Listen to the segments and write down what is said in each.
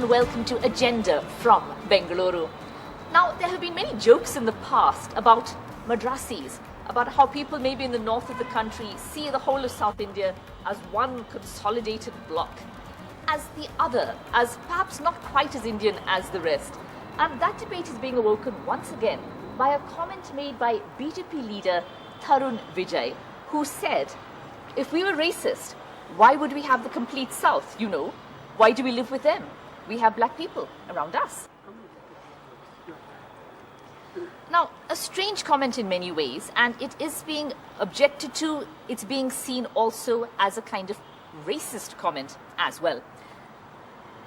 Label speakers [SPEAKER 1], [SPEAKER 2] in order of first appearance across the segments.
[SPEAKER 1] and welcome to Agenda from Bengaluru. Now, there have been many jokes in the past about Madrasis, about how people maybe in the north of the country see the whole of South India as one consolidated block, as the other, as perhaps not quite as Indian as the rest. And that debate is being awoken once again by a comment made by BJP leader Tarun Vijay, who said, if we were racist, why would we have the complete South, you know? Why do we live with them? We have black people around us. Now, a strange comment in many ways, and it is being objected to. It's being seen also as a kind of racist comment as well.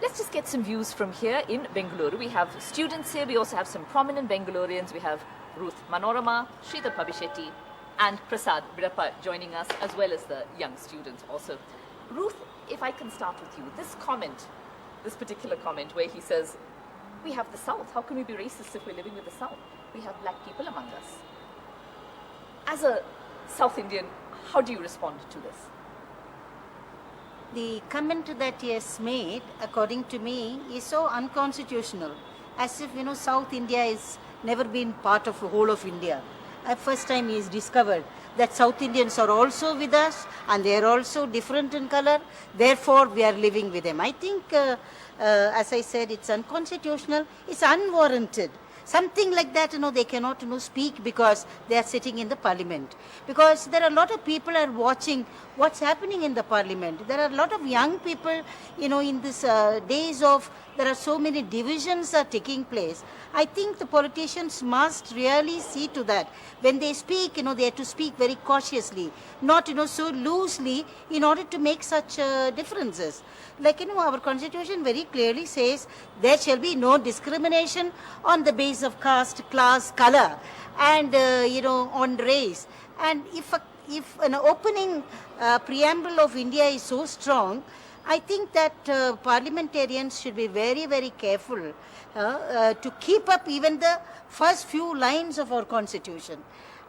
[SPEAKER 1] Let's just get some views from here in Bengaluru. We have students here. We also have some prominent Bengalurians. We have Ruth Manorama, Sridhar Pabishetty, and Prasad Bidappa joining us, as well as the young students also. Ruth, if I can start with you, this comment, this particular comment where he says, we have the South, how can we be racist if we're living with the South? We have black people among us. As a South Indian, how do you respond to this?
[SPEAKER 2] The comment that he has made, according to me, is so unconstitutional. As if, South India has never been part of the whole of India. First time he has discovered that South Indians are also with us and they are also different in color. Therefore, we are living with them. I think, as I said, it's unconstitutional. It's unwarranted. Something like that, they cannot, speak because they are sitting in the parliament. Because there are a lot of people are watching what's happening in the parliament. There are a lot of young people, in this days of, there are so many divisions are taking place. I think the politicians must really see to that. When they speak, they have to speak very cautiously, not, so loosely in order to make such differences. Like, our constitution very clearly says there shall be no discrimination on the basis of caste, class, color, and, on race. And if an opening preamble of India is so strong, I think that parliamentarians should be very, very careful to keep up even the first few lines of our constitution.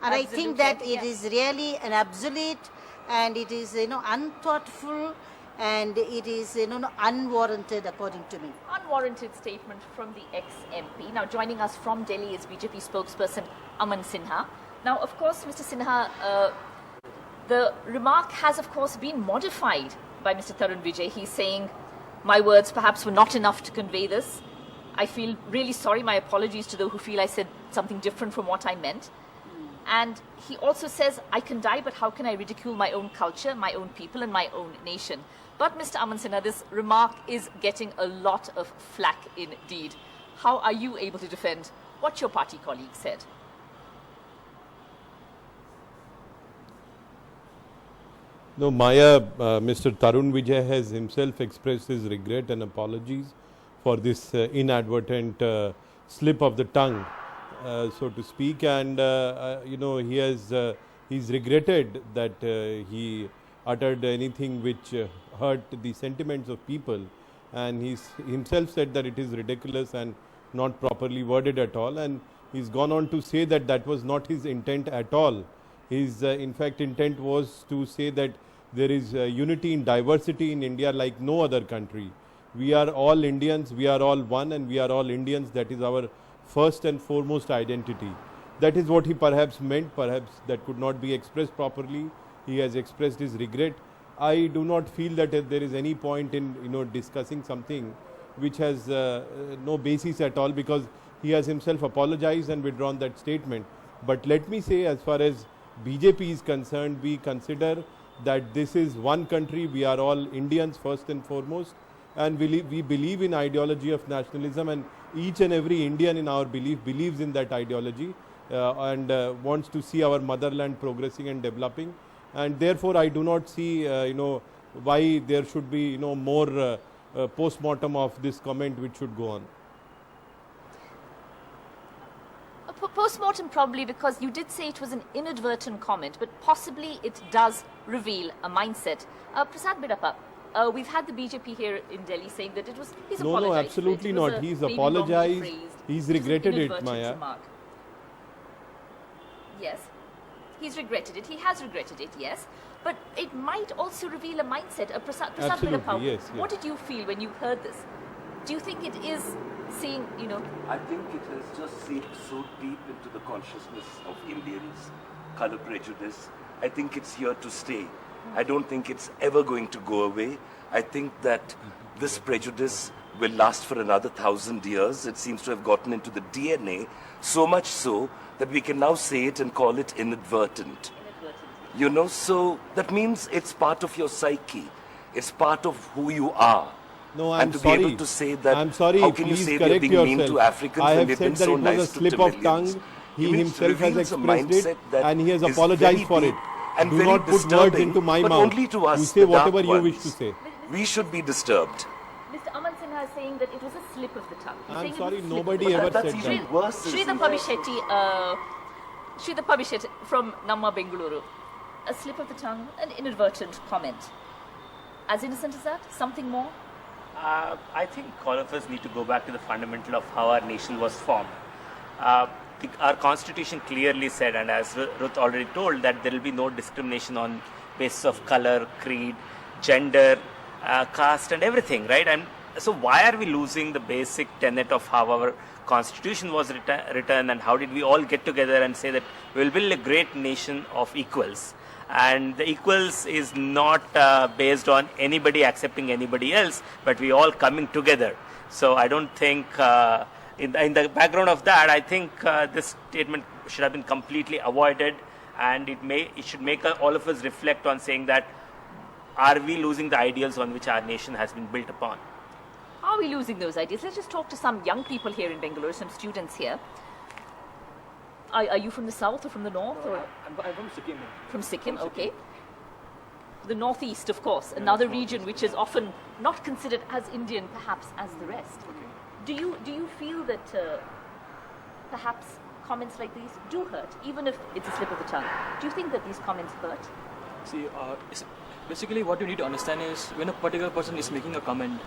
[SPEAKER 2] And I think that it is really an obsolete and it is, unthoughtful and it is, unwarranted according to me.
[SPEAKER 1] Unwarranted statement from the ex-MP. Now, joining us from Delhi is BJP spokesperson Aman Sinha. Now, of course, Mr. Sinha, the remark has, of course, been modified by Mr. Tarun Vijay. He's saying, my words perhaps were not enough to convey this. I feel really sorry. My apologies to those who feel I said something different from what I meant. And he also says, I can die, but how can I ridicule my own culture, my own people, and my own nation? But Mr. Aman Sinha, this remark is getting a lot of flack indeed. How are you able to defend what your party colleague said?
[SPEAKER 3] No, Maya, Mr. Tarun Vijay has himself expressed his regret and apologies for this inadvertent slip of the tongue, so to speak. And, he's regretted that he uttered anything which hurt the sentiments of people. And he's himself said that it is ridiculous and not properly worded at all. And he's gone on to say that that was not his intent at all. His, in fact, intent was to say that there is unity in diversity in India like no other country. We are all Indians, we are all one, and we are all Indians. That is our first and foremost identity. That is what he perhaps meant. Perhaps that could not be expressed properly. He has expressed his regret. I do not feel that there is any point in discussing something which has no basis at all, because he has himself apologized and withdrawn that statement. But let me say, as far as BJP is concerned, we consider that this is one country. We are all Indians first and foremost, and we believe in ideology of nationalism, and each and every Indian in our belief believes in that ideology and wants to see our motherland progressing and developing. And therefore, I do not see why there should be more post-mortem of this comment which should go on.
[SPEAKER 1] Post-mortem probably, because you did say it was an inadvertent comment, but possibly it does reveal a mindset. Prasad Bidappa, we've had the BJP here in Delhi saying that it was, he's apologized.
[SPEAKER 3] No, absolutely not. He's apologized. He's regretted it, Maya.
[SPEAKER 1] Remark. Yes, he's regretted it. He has regretted it, yes. But it might also reveal a mindset. Prasad Bidappa,
[SPEAKER 3] yes.
[SPEAKER 1] What did you feel when you heard this? Do you think it is seeing,
[SPEAKER 4] I think it has just seeped so deep into the consciousness of Indians, color prejudice. I think it's here to stay. I don't think it's ever going to go away. I think that this prejudice will last for another 1,000 years. It seems to have gotten into the DNA, so much so that we can now say it and call it inadvertent. So that means it's part of your psyche. It's part of who you are.
[SPEAKER 3] No, I'm
[SPEAKER 4] and to
[SPEAKER 3] sorry.
[SPEAKER 4] be able to say that,
[SPEAKER 3] I'm sorry,
[SPEAKER 4] how can you
[SPEAKER 3] please
[SPEAKER 4] say they're
[SPEAKER 3] correct
[SPEAKER 4] being
[SPEAKER 3] yourself.
[SPEAKER 4] mean to Africans
[SPEAKER 3] I
[SPEAKER 4] when
[SPEAKER 3] have
[SPEAKER 4] they've
[SPEAKER 3] said
[SPEAKER 4] been
[SPEAKER 3] that
[SPEAKER 4] so
[SPEAKER 3] it was
[SPEAKER 4] nice
[SPEAKER 3] a
[SPEAKER 4] to
[SPEAKER 3] slip of
[SPEAKER 4] Tamilians?
[SPEAKER 3] tongue. He
[SPEAKER 4] It
[SPEAKER 3] himself has
[SPEAKER 4] reveals a
[SPEAKER 3] expressed
[SPEAKER 4] mindset
[SPEAKER 3] it
[SPEAKER 4] that
[SPEAKER 3] and he has
[SPEAKER 4] is
[SPEAKER 3] apologized
[SPEAKER 4] very
[SPEAKER 3] for
[SPEAKER 4] deep
[SPEAKER 3] it.
[SPEAKER 4] and
[SPEAKER 3] Do
[SPEAKER 4] very
[SPEAKER 3] not put words
[SPEAKER 4] disturbing,
[SPEAKER 3] into my
[SPEAKER 4] but
[SPEAKER 3] mouth.
[SPEAKER 4] only to us,
[SPEAKER 3] You say
[SPEAKER 4] the
[SPEAKER 3] whatever
[SPEAKER 4] dark
[SPEAKER 3] you wish to
[SPEAKER 4] ones.
[SPEAKER 3] say.
[SPEAKER 4] We should be disturbed.
[SPEAKER 1] Mr. Aman Sinha is saying that it was a slip of the tongue. He's
[SPEAKER 3] I'm
[SPEAKER 1] saying it
[SPEAKER 3] sorry,
[SPEAKER 1] was a slip
[SPEAKER 3] nobody
[SPEAKER 1] of the
[SPEAKER 3] ever
[SPEAKER 1] tongue.
[SPEAKER 4] That's
[SPEAKER 3] said
[SPEAKER 4] even
[SPEAKER 3] that.
[SPEAKER 4] worse.
[SPEAKER 1] Sridhar Pabishetty from Namma Bengaluru. A slip of the tongue, an inadvertent comment. As innocent as that? Something more?
[SPEAKER 5] I think all of us need to go back to the fundamental of how our nation was formed. Our constitution clearly said, and as Ruth already told, that there will be no discrimination on basis of color, creed, gender, caste and everything, right? And so why are we losing the basic tenet of how our constitution was written, and how did we all get together and say that we will build a great nation of equals? And the equals is not based on anybody accepting anybody else, but we all coming together. So I don't think, in the background of that, I think this statement should have been completely avoided, and it should make all of us reflect on saying that, are we losing the ideals on which our nation has been built upon?
[SPEAKER 1] Are we losing those ideas? Let's just talk to some young people here in Bengaluru, some students here. Are you from the south or from the north?
[SPEAKER 6] No,
[SPEAKER 1] or?
[SPEAKER 6] I'm from Sikkim.
[SPEAKER 1] From Sikkim, okay. The northeast, of course, another region which is often not considered as Indian, perhaps, as the rest.
[SPEAKER 6] Okay.
[SPEAKER 1] Do you feel that perhaps comments like these do hurt, even if it's a slip of the tongue? Do you think that these comments hurt?
[SPEAKER 6] See, basically what you need to understand is when a particular person is making a comment,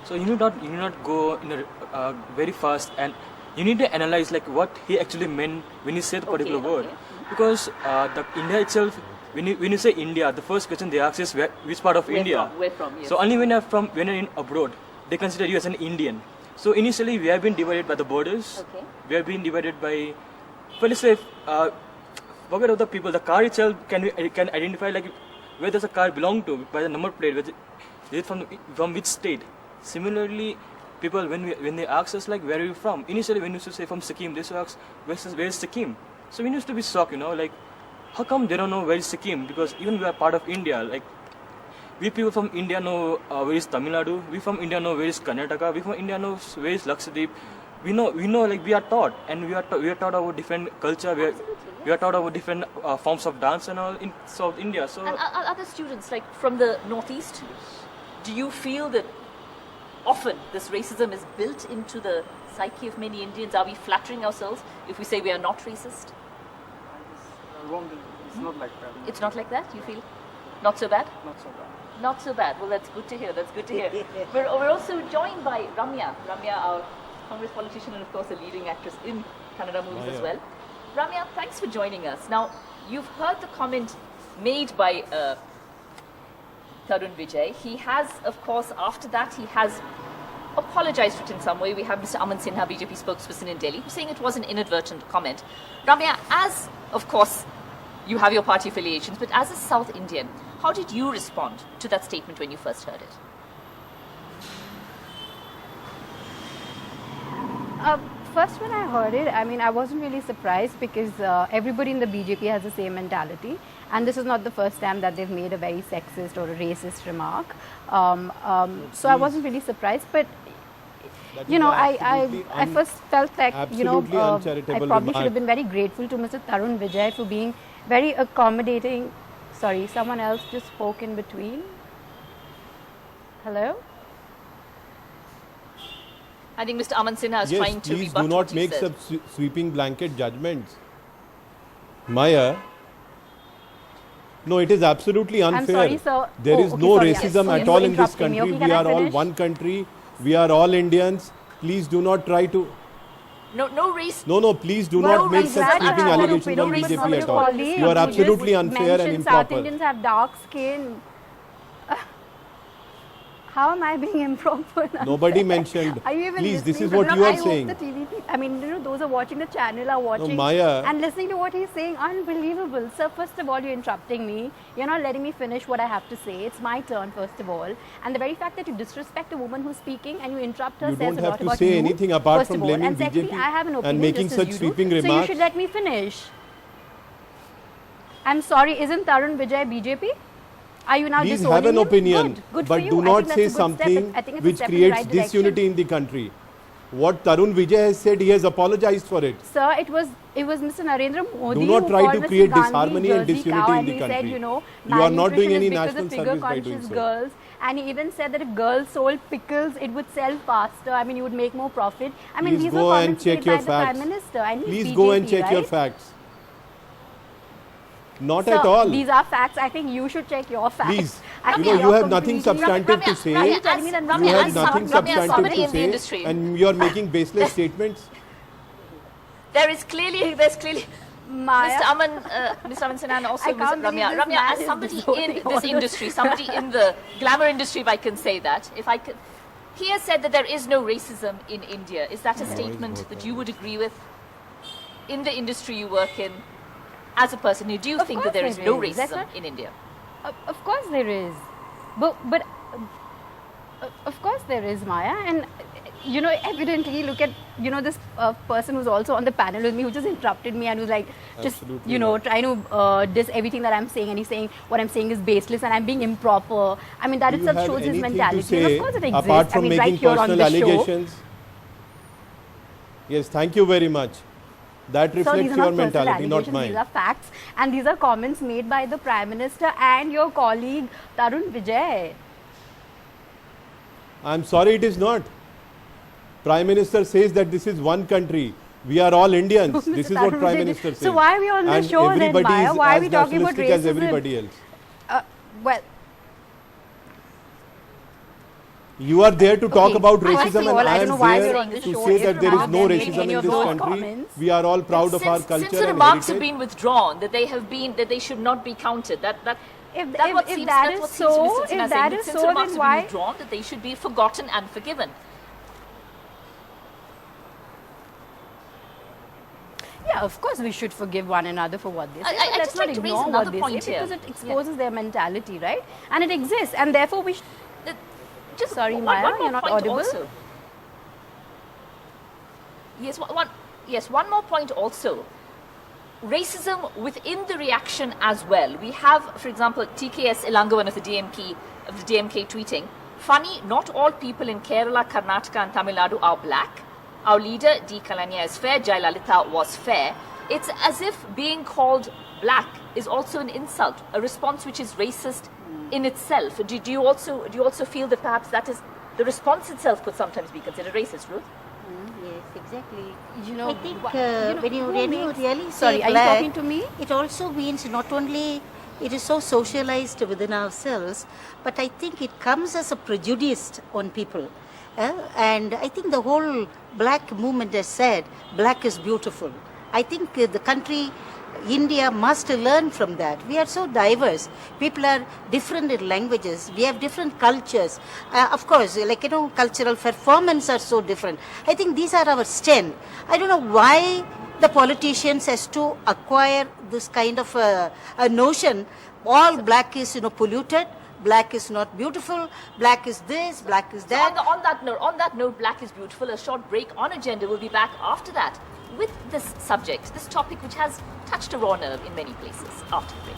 [SPEAKER 6] so you need not go in a very fast, and you need to analyze like what he actually meant when he said the particular word.
[SPEAKER 1] Okay.
[SPEAKER 6] Because the India itself, when you say India, the first question they ask is which part of India.
[SPEAKER 1] Where from? Yes.
[SPEAKER 6] So only when you're in abroad, they consider you as an Indian. So initially we have been divided by the borders.
[SPEAKER 1] Okay. We
[SPEAKER 6] We have been divided by, well, let's say, forget about the people. The car itself can identify like where does a car belong to by the number plate. Is it from which state? Similarly, people when they ask us like where are you from? Initially when we used to say from Sikkim, they used to ask where is Sikkim? So we used to be shocked, like how come they don't know where is Sikkim? Because even we are part of India. Like we people from India know where is Tamil Nadu. We from India know where is Karnataka. We from India know where is Lakshadweep. We know like we are taught, and we are taught about different culture. We are taught about different forms of dance and all in South India. So
[SPEAKER 1] And other students, like from the northeast, do you feel that often this racism is built into the psyche of many Indians? Are we flattering ourselves if we say we are not racist?
[SPEAKER 7] Wrong. It's not like that.
[SPEAKER 1] It's not like that, you feel? Not so bad?
[SPEAKER 7] Not so bad.
[SPEAKER 1] Not so bad. Well, that's good to hear. That's good to hear. We're also joined by Ramya. Ramya, our Congress politician and, of course, a leading actress in Kannada movies as well. Ramya, thanks for joining us. Now, you've heard the comment made by Tarun Vijay. He has, of course, after that, he has apologized for it in some way. We have Mr. Aman Sinha, BJP spokesperson in Delhi, saying it was an inadvertent comment. Ramya, as, of course, you have your party affiliations, but as a South Indian, how did you respond to that statement when you first heard it?
[SPEAKER 8] First, when I heard it, I wasn't really surprised because everybody in the BJP has the same mentality, and this is not the first time that they've made a very sexist or a racist remark. So I wasn't really surprised, but I first felt like I probably should have been very grateful to Mr. Tarun Vijay for being very accommodating. Sorry, someone else just spoke in between. Hello?
[SPEAKER 1] I think Mr. Aman Sinha is trying to
[SPEAKER 3] please
[SPEAKER 1] rebut
[SPEAKER 3] do not
[SPEAKER 1] what you
[SPEAKER 3] make
[SPEAKER 1] said.
[SPEAKER 3] sweeping blanket judgments. Maya, no, it is absolutely unfair.
[SPEAKER 8] I'm sorry, sir.
[SPEAKER 3] There is no racism at all in this country.
[SPEAKER 8] Okay,
[SPEAKER 3] we are all one country. We are all Indians. Please do not try to...
[SPEAKER 1] No race.
[SPEAKER 3] No, please do not make such sweeping allegations on BJP at all. You are absolutely unfair and improper.
[SPEAKER 8] South Indians have dark skin. How am I being improper? and
[SPEAKER 3] Nobody
[SPEAKER 8] unfair?
[SPEAKER 3] mentioned.
[SPEAKER 8] Are you even
[SPEAKER 3] Please, this
[SPEAKER 8] listening
[SPEAKER 3] is
[SPEAKER 8] to
[SPEAKER 3] what
[SPEAKER 8] him?
[SPEAKER 3] you
[SPEAKER 8] I
[SPEAKER 3] are
[SPEAKER 8] hope
[SPEAKER 3] saying.
[SPEAKER 8] The TV, I mean, those are watching the channel are watching
[SPEAKER 3] Maya.
[SPEAKER 8] and listening to what he's saying. Unbelievable. Sir, first of all, you're interrupting me. You're not letting me finish what I have to say. It's my turn, first of all. And the very fact that you disrespect a woman who's speaking and you interrupt her
[SPEAKER 3] You
[SPEAKER 8] says
[SPEAKER 3] don't
[SPEAKER 8] a
[SPEAKER 3] have
[SPEAKER 8] lot
[SPEAKER 3] to
[SPEAKER 8] about
[SPEAKER 3] say
[SPEAKER 8] you,
[SPEAKER 3] anything apart
[SPEAKER 8] first
[SPEAKER 3] from
[SPEAKER 8] of all.
[SPEAKER 3] blaming
[SPEAKER 8] And secondly,
[SPEAKER 3] BJP
[SPEAKER 8] I have an opinion
[SPEAKER 3] and making
[SPEAKER 8] just as
[SPEAKER 3] such
[SPEAKER 8] you
[SPEAKER 3] sweeping
[SPEAKER 8] do. So you
[SPEAKER 3] remarks.
[SPEAKER 8] should let me finish. I'm sorry, isn't Tarun Vijay BJP? Are you now
[SPEAKER 3] Please
[SPEAKER 8] disowning
[SPEAKER 3] have an
[SPEAKER 8] him?
[SPEAKER 3] opinion,
[SPEAKER 8] Good for
[SPEAKER 3] but
[SPEAKER 8] you.
[SPEAKER 3] do
[SPEAKER 8] I
[SPEAKER 3] not
[SPEAKER 8] think that's
[SPEAKER 3] say
[SPEAKER 8] a good step.
[SPEAKER 3] something
[SPEAKER 8] I think it's a
[SPEAKER 3] which
[SPEAKER 8] step in the
[SPEAKER 3] creates
[SPEAKER 8] right direction.
[SPEAKER 3] disunity in the country. What Tarun Vijay has said, he has apologized for it.
[SPEAKER 8] Sir, it was Mr. Narendra Modi
[SPEAKER 3] Do not
[SPEAKER 8] who
[SPEAKER 3] try
[SPEAKER 8] called
[SPEAKER 3] to
[SPEAKER 8] Mr.
[SPEAKER 3] create
[SPEAKER 8] Gandhi
[SPEAKER 3] disharmony and
[SPEAKER 8] Jersey
[SPEAKER 3] disunity
[SPEAKER 8] cow,
[SPEAKER 3] in
[SPEAKER 8] and
[SPEAKER 3] the
[SPEAKER 8] he
[SPEAKER 3] country.
[SPEAKER 8] said, you know,
[SPEAKER 3] You are not doing
[SPEAKER 8] malnutrition
[SPEAKER 3] any
[SPEAKER 8] is because
[SPEAKER 3] national
[SPEAKER 8] of figure
[SPEAKER 3] service by
[SPEAKER 8] conscious
[SPEAKER 3] doing so.
[SPEAKER 8] girls. And he even said that if girls sold pickles, it would sell faster. I mean, you would make more profit. I mean,
[SPEAKER 3] Please
[SPEAKER 8] these
[SPEAKER 3] go
[SPEAKER 8] were
[SPEAKER 3] and
[SPEAKER 8] comments
[SPEAKER 3] check
[SPEAKER 8] made
[SPEAKER 3] your
[SPEAKER 8] by the Prime
[SPEAKER 3] facts.
[SPEAKER 8] Minister. And he's
[SPEAKER 3] Please
[SPEAKER 8] BJP,
[SPEAKER 3] go and check
[SPEAKER 8] right?
[SPEAKER 3] your facts. Not
[SPEAKER 8] Sir,
[SPEAKER 3] at all.
[SPEAKER 8] these are facts. I think you should check your facts.
[SPEAKER 3] Please,
[SPEAKER 8] I think
[SPEAKER 3] you
[SPEAKER 8] you're
[SPEAKER 3] have nothing
[SPEAKER 8] completely-
[SPEAKER 3] substantive to say.
[SPEAKER 8] Ramya, telling me that
[SPEAKER 3] You
[SPEAKER 8] Ramya,
[SPEAKER 3] have
[SPEAKER 8] as
[SPEAKER 3] nothing
[SPEAKER 8] somebody-
[SPEAKER 1] Ramya,
[SPEAKER 3] substantive
[SPEAKER 1] somebody
[SPEAKER 3] to
[SPEAKER 1] in the
[SPEAKER 3] say,
[SPEAKER 1] industry.
[SPEAKER 3] and you are making baseless statements.
[SPEAKER 1] There's clearly
[SPEAKER 8] Maya.
[SPEAKER 1] Mr. Aman Sinha and also
[SPEAKER 8] I
[SPEAKER 1] Ms.
[SPEAKER 8] can't believe
[SPEAKER 1] Ramya.
[SPEAKER 8] this
[SPEAKER 1] Ramya,
[SPEAKER 8] man
[SPEAKER 1] as
[SPEAKER 8] is
[SPEAKER 1] somebody
[SPEAKER 8] disowning
[SPEAKER 1] in
[SPEAKER 8] all
[SPEAKER 1] this
[SPEAKER 8] this.
[SPEAKER 1] industry, somebody in the glamour industry, if I can say that, if I could, he has said that there is no racism in India. Is that a statement that you would agree with? In the industry you work in, as a person, do you
[SPEAKER 8] Of
[SPEAKER 1] think that
[SPEAKER 8] course
[SPEAKER 1] there is
[SPEAKER 8] there
[SPEAKER 1] no
[SPEAKER 8] is. That's
[SPEAKER 1] racism
[SPEAKER 8] not-
[SPEAKER 1] in India?
[SPEAKER 8] Of course there is, but of course there is, Maya, and you know, evidently, look at this person who's also on the panel with me, who just interrupted me and was like, just
[SPEAKER 3] Absolutely
[SPEAKER 8] trying to diss everything that I'm saying, and he's saying what I'm saying is baseless and I'm being improper. I mean, that
[SPEAKER 3] Do you
[SPEAKER 8] itself
[SPEAKER 3] have
[SPEAKER 8] shows his
[SPEAKER 3] anything to
[SPEAKER 8] mentality, and
[SPEAKER 3] say
[SPEAKER 8] of course it exists.
[SPEAKER 3] apart from
[SPEAKER 8] I mean,
[SPEAKER 3] making
[SPEAKER 8] right here on
[SPEAKER 3] personal
[SPEAKER 8] this show.
[SPEAKER 3] allegations? Yes, thank you very much. That
[SPEAKER 8] So
[SPEAKER 3] reflects
[SPEAKER 8] these are
[SPEAKER 3] your
[SPEAKER 8] not personal
[SPEAKER 3] mentality, not
[SPEAKER 8] allegations,
[SPEAKER 3] mine.
[SPEAKER 8] these are facts, and these are comments made by the Prime Minister and your colleague Tarun Vijay.
[SPEAKER 3] I'm sorry, it is not. Prime Minister says that this is one country. We are all Indians.
[SPEAKER 8] Mr.
[SPEAKER 3] This is what
[SPEAKER 8] Tarun
[SPEAKER 3] Prime
[SPEAKER 8] Vijay did.
[SPEAKER 3] Minister says.
[SPEAKER 8] So why are we on the
[SPEAKER 3] And
[SPEAKER 8] show then,
[SPEAKER 3] everybody
[SPEAKER 8] Maya?
[SPEAKER 3] is
[SPEAKER 8] Why are
[SPEAKER 3] as
[SPEAKER 8] we talking about
[SPEAKER 3] nationalistic as
[SPEAKER 8] racism?
[SPEAKER 3] everybody else.
[SPEAKER 8] Well,
[SPEAKER 3] You are there to talk
[SPEAKER 8] Okay.
[SPEAKER 3] about
[SPEAKER 8] First of
[SPEAKER 3] racism,
[SPEAKER 8] all,
[SPEAKER 3] and
[SPEAKER 8] I
[SPEAKER 3] I
[SPEAKER 8] don't
[SPEAKER 3] am
[SPEAKER 8] know why
[SPEAKER 3] there
[SPEAKER 8] we're on this
[SPEAKER 3] to
[SPEAKER 8] show.
[SPEAKER 3] say
[SPEAKER 8] If
[SPEAKER 3] that there is
[SPEAKER 8] Ramya
[SPEAKER 3] no
[SPEAKER 8] made
[SPEAKER 3] racism
[SPEAKER 8] any
[SPEAKER 3] in
[SPEAKER 8] of
[SPEAKER 3] this
[SPEAKER 8] those
[SPEAKER 3] country.
[SPEAKER 8] comments.
[SPEAKER 3] We are all proud of our
[SPEAKER 1] Since
[SPEAKER 3] culture
[SPEAKER 1] the
[SPEAKER 3] and
[SPEAKER 1] remarks have
[SPEAKER 3] heritage.
[SPEAKER 1] been withdrawn, that they should not be counted. That's what
[SPEAKER 8] if
[SPEAKER 1] seems
[SPEAKER 8] that
[SPEAKER 1] Mr.
[SPEAKER 8] is
[SPEAKER 1] Sinha
[SPEAKER 8] so,
[SPEAKER 1] saying,
[SPEAKER 8] if that
[SPEAKER 1] that
[SPEAKER 8] is
[SPEAKER 1] since
[SPEAKER 8] so,
[SPEAKER 1] the remarks
[SPEAKER 8] then
[SPEAKER 1] have been
[SPEAKER 8] why?
[SPEAKER 1] withdrawn, that they should be forgotten and forgiven.
[SPEAKER 8] Yeah, of course we should forgive one another for what they say.
[SPEAKER 1] I-
[SPEAKER 8] but
[SPEAKER 1] I'd
[SPEAKER 8] let's
[SPEAKER 1] just
[SPEAKER 8] not
[SPEAKER 1] like to raise
[SPEAKER 8] ignore
[SPEAKER 1] another
[SPEAKER 8] what they
[SPEAKER 1] point
[SPEAKER 8] say
[SPEAKER 1] here.
[SPEAKER 8] because it exposes their mentality, right? And it exists, and therefore we.
[SPEAKER 1] Just
[SPEAKER 8] Sorry,
[SPEAKER 1] one
[SPEAKER 8] Maya,
[SPEAKER 1] more
[SPEAKER 8] you're not
[SPEAKER 1] point
[SPEAKER 8] audible.
[SPEAKER 1] Also. Yes, one more point also. Racism within the reaction as well. We have, for example, TKS Ilangavan of the DMK tweeting, funny, not all people in Kerala, Karnataka and Tamil Nadu are black. Our leader, D. Kalania, is fair. Jayalalitha was fair. It's as if being called black is also an insult, a response which is racist in itself. Do you also feel that perhaps that is the response itself could sometimes be considered racist, Ruth?
[SPEAKER 2] Yes, exactly.
[SPEAKER 8] You
[SPEAKER 2] I think
[SPEAKER 8] when
[SPEAKER 2] when you really say
[SPEAKER 8] Sorry, are you
[SPEAKER 2] black,
[SPEAKER 8] talking to me?
[SPEAKER 2] it also means not only it is so socialized within ourselves, but I think it comes as a prejudice on people. And I think the whole black movement has said black is beautiful. I think the country, India, must learn from that. We are so diverse. People are different in languages. We have different cultures. Of course, cultural performance are so different. I think these are our strength. I don't know why the politicians has to acquire this kind of a notion. All black is polluted. Black is not beautiful. Black is this. Black is that.
[SPEAKER 1] So on that note, black is beautiful. A short break on Agenda. We'll be back after that with this subject, this topic which has touched a raw nerve in many places. After the break.